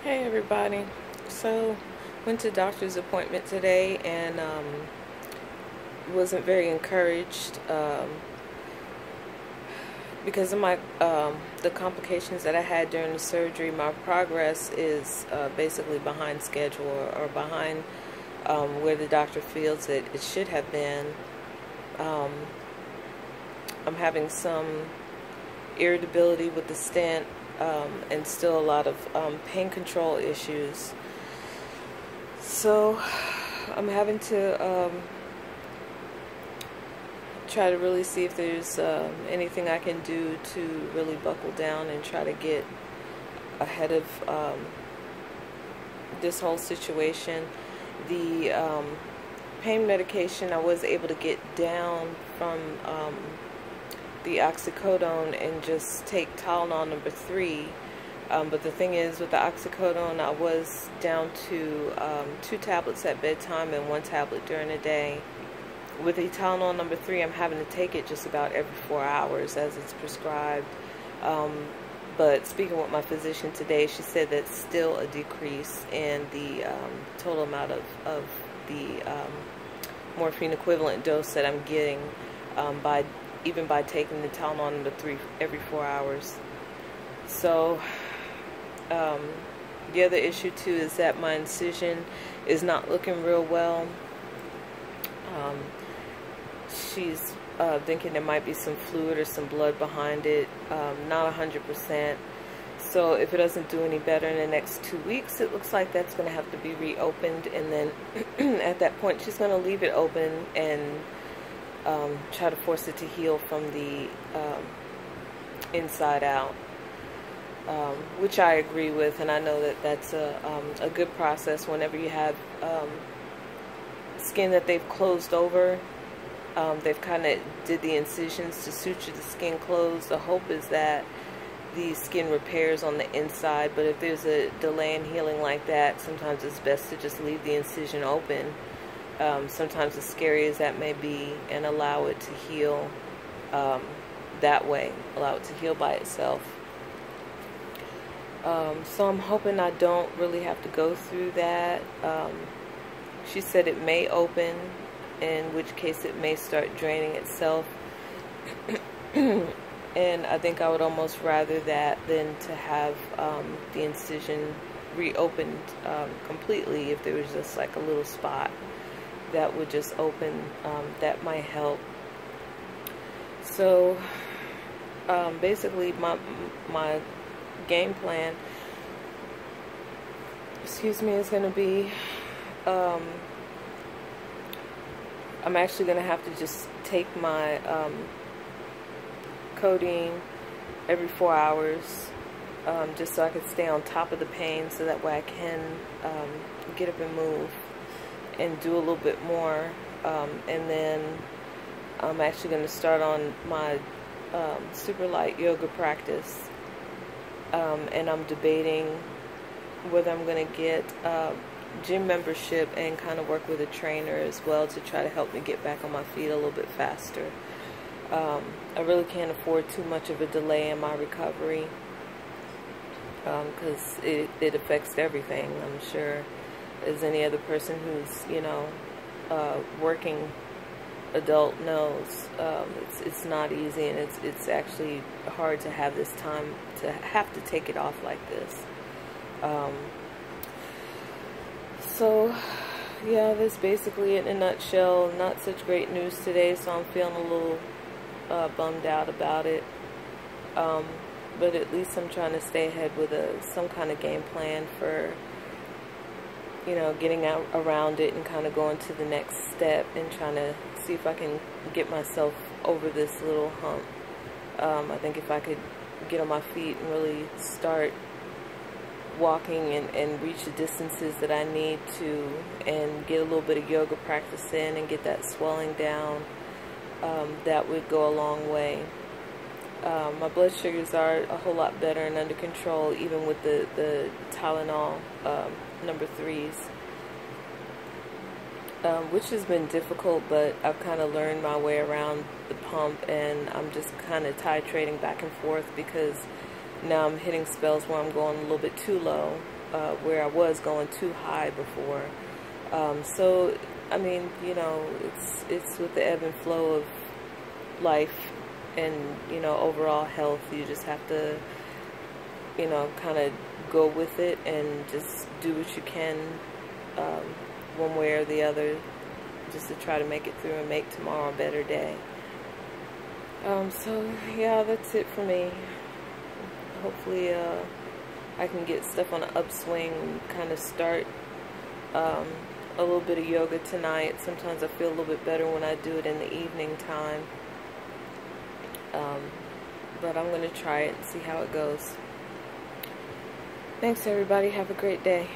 Hey everybody. So, went to doctor's appointment today and wasn't very encouraged because of my the complications that I had during the surgery. My progress is basically behind schedule or behind where the doctor feels it should have been. Um, I'm having some irritability with the stent and still a lot of pain control issues. So I'm having to try to really see if there's anything I can do to really buckle down and try to get ahead of this whole situation. The pain medication I was able to get down from the oxycodone and just take Tylenol number 3. But the thing is, with the oxycodone, I was down to 2 tablets at bedtime and 1 tablet during the day. With the Tylenol number 3, I'm having to take it just about every 4 hours as it's prescribed. But speaking with my physician today, she said that's still a decrease in the total amount of the morphine equivalent dose that I'm getting even by taking the Tylenol number 3 every 4 hours. So the other issue too is that my incision is not looking real well. She's thinking there might be some fluid or some blood behind it, not 100%. So if it doesn't do any better in the next 2 weeks, it looks like that's going to have to be reopened, and then at that point she's going to leave it open and try to force it to heal from the inside out, which I agree with, and I know that that's a good process whenever you have skin that they've closed over. They've kind of did the incisions to suture the skin closed. The hope is that the skin repairs on the inside, but if there's a delay in healing like that, sometimes it's best to just leave the incision open. Sometimes as scary as that may be, and allow it to heal that way, allow it to heal by itself. So I'm hoping I don't really have to go through that. She said it may open, in which case it may start draining itself. And I think I would almost rather that than to have the incision reopened completely. If there was just like a little spot that would just open, that might help. So basically my game plan, excuse me, is going to be I'm actually going to have to just take my codeine every 4 hours, just so I can stay on top of the pain, so that way I can get up and move and do a little bit more. And then I'm actually going to start on my super light yoga practice, and I'm debating whether I'm going to get gym membership and kind of work with a trainer as well to try to help me get back on my feet a little bit faster. I really can't afford too much of a delay in my recovery, because it affects everything. I'm sure as any other person who's, you know, working adult knows, it's not easy, and it's actually hard to have this time to have to take it off like this. So yeah, that's basically it in a nutshell. Not such great news today, so I'm feeling a little bummed out about it. But at least I'm trying to stay ahead with some kind of game plan for, you know, getting out around it and kind of going to the next step and trying to see if I can get myself over this little hump. I think if I could get on my feet and really start walking and reach the distances that I need to, and get a little bit of yoga practice in and get that swelling down, that would go a long way. My blood sugars are a whole lot better and under control, even with the Tylenol number 3s, which has been difficult, but I've kind of learned my way around the pump, and I'm just kind of titrating back and forth because now I'm hitting spells where I'm going a little bit too low, where I was going too high before. So I mean, you know, it's with the ebb and flow of life and, you know, overall health. You just have to, you know, kind of go with it and just do what you can, one way or the other, just to try to make it through and make tomorrow a better day. So yeah, that's it for me. Hopefully I can get stuff on an upswing, kind of start a little bit of yoga tonight. Sometimes I feel a little bit better when I do it in the evening time. But I'm going to try it and see how it goes. Thanks everybody. Have a great day.